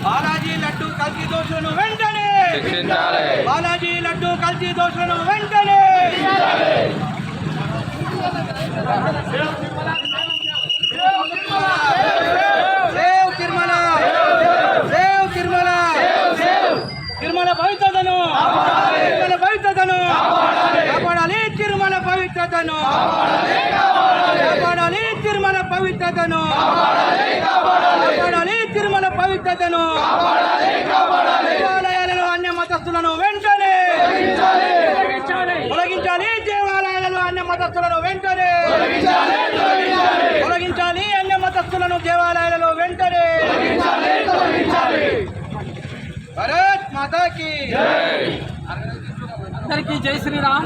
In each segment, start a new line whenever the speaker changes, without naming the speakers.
బాలాజీ లడ్డు కల్తీ దోషులను వెంటనే బాలాజీ లడ్డు కల్తీ దోషులను వెంటనే సేవ్ తిరుమల సేవ్ తిరుమల తిరుమల పవిత్రతను తిరుమల పవిత్రతను కాపాడాలి తిరుమల పవిత్రతను కాపాడాలి తిరుమల పవిత్రతను కాపాడాలి తిరుమల పవిత్రతను దేవాలయాలలో అన్య మతస్థులను వెంటనే తొలగించాలి దేవాలయాలలో అన్య మతస్థులను వెంటనే తొలగించాలి అన్య మతస్థులను దేవాలయాలలో వెంటనే భారత్ మాతాకి అందరికీ జై శ్రీరామ్.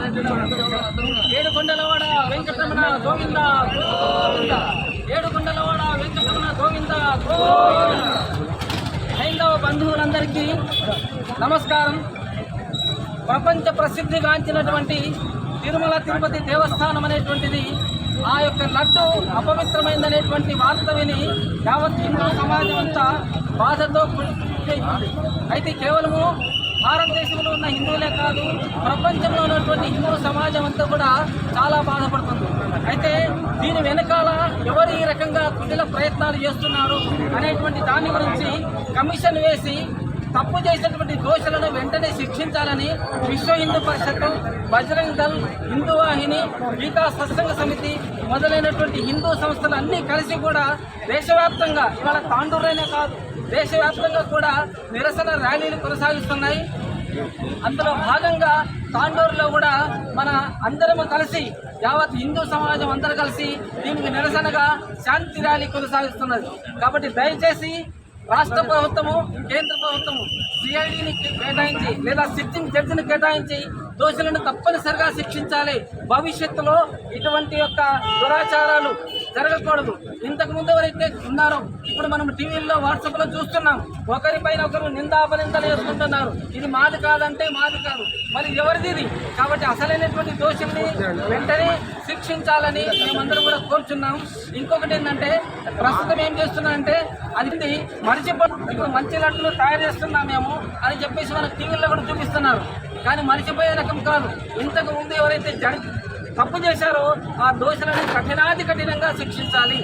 ఏడుకొండలవాడ వెంకటరమణ గోవింద గోవింద, ఏడుకొండలవాడ వెంకటరమణ గోవింద గోవింద. హైందవ బంధువులందరికీ నమస్కారం. ప్రపంచ ప్రసిద్ధిగాంచినటువంటి తిరుమల తిరుపతి దేవస్థానం అనేటువంటిది ఆ యొక్క లడ్డు అపవిత్రమైందనేటువంటి వార్త విని యావత్ హిందూ సమాజం అంతా బాధతో అయితే కేవలము భారతదేశంలో ఉన్న హిందువులే కాదు, ప్రపంచంలో ఉన్నటువంటి హిందూ సమాజం అంతా కూడా చాలా బాధపడుతుంది. అయితే దీని వెనకాల ఎవరు ఈ రకంగా కుటిల ప్రయత్నాలు చేస్తున్నారు అనేటువంటి దాని గురించి కమిషన్ వేసి తప్పు చేసినటువంటి దోషులను వెంటనే శిక్షించాలని విశ్వ హిందూ పరిషత్తు, బజరంగ్ దళ్, హిందూ వాహిని, గీతా సత్సంగ సమితి మొదలైనటువంటి హిందూ సంస్థలు అన్నీ కలిసి కూడా దేశవ్యాప్తంగా, ఇవాళ తాండూరులోనే కాదు దేశవ్యాప్తంగా కూడా నిరసన ర్యాలీలు కొనసాగిస్తున్నాయి. అందులో భాగంగా తాండూరులో కూడా మన అందరము కలిసి, యావత్ హిందూ సమాజం అందరూ కలిసి దీనికి నిరసనగా శాంతి ర్యాలీ కొనసాగిస్తున్నది. కాబట్టి దయచేసి రాష్ట్ర ప్రభుత్వము, కేంద్ర ప్రభుత్వము సిఐడిని కేటాయించి లేదా సిట్టింగ్ జడ్జిని కేటాయించి దోషులను తప్పనిసరిగా శిక్షించాలి. భవిష్యత్తులో ఇటువంటి యొక్క దురాచారాలు జరగకూడదు. ఇంతకు ముందు ఎవరైతే ఉన్నారో ఇప్పుడు మనం టీవీల్లో వాట్సాప్లో చూస్తున్నాం, ఒకరిపైన ఒకరు నిందాపనిందలు వేసుకుంటున్నారు. ఇది మాది కాదంటే మాది కాదు, మరి ఎవరిది ఇది? కాబట్టి అసలైనటువంటి దోషుల్ని వెంటనే శిక్షించాలని మేమందరం కూడా కోరుచున్నాం. ఇంకొకటి ఏంటంటే ప్రస్తుతం ఏం చేస్తున్నామంటే అది మర్చిపోయి ఇప్పుడు మంచి లడ్డులు తయారు చేస్తున్నాం మేము అని చెప్పేసి మనకు టీవీల్లో కూడా చూపిస్తున్నారు. కానీ మర్చిపోయే రకం కాదు. ఇంతకు ముందు ఎవరైతే తప్పు చేశారో ఆ దోషులను కఠినంగా శిక్షించాలి.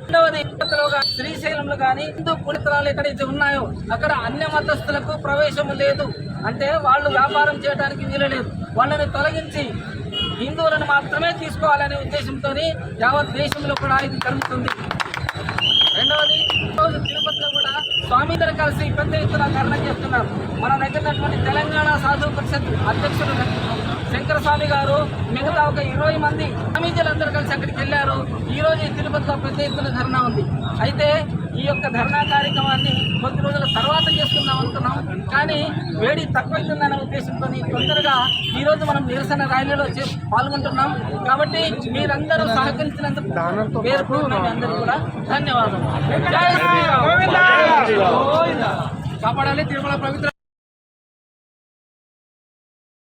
రెండవది శ్రీశైలంలో కానీ హిందూ పుణ్యస్థలాలు ఎక్కడైతే ఉన్నాయో అక్కడ అన్య మతస్థులకు ప్రవేశం లేదు. అంటే వాళ్ళు వ్యాపారం చేయడానికి వీలు లేదు. వాళ్ళని తొలగించి హిందువులను మాత్రమే తీసుకోవాలనే ఉద్దేశంతో యావత్ దేశంలో కూడా ఇది జరుగుతుంది. రెండవది ఈరోజు తిరుపతిలో కూడా స్వామిందరూ కలిసి పెద్ద ఎత్తున ధర్నా చేస్తున్నారు. మన దగ్గర ఉన్నటువంటి తెలంగాణ సాధు పరిషత్ అధ్యక్షుడు శంకరస్వామి గారు మిగతా ఒక 20 మంది స్వామీజీలందరూ కలిసి అక్కడికి వెళ్ళారు. ఈరోజు ఈ తిరుపతిలో పెద్ద ఎత్తున ధర్నా ఉంది. అయితే ఈ యొక్క ధర్నా కార్యక్రమాన్ని కొద్ది రోజుల తర్వాత చేసుకుందాం అనుకున్నాం. కానీ వేడి తక్కువైతుందనే ఉద్దేశంతో తొందరగా ఈరోజు మనం నిరసన ర్యాలీలో పాల్గొంటున్నాం. కాబట్టి మీరందరూ సహకరించినందుకు పేర్కొన్న అందరూ కూడా ధన్యవాదాలు. కాపాడాలి తిరుమల పవిత్ర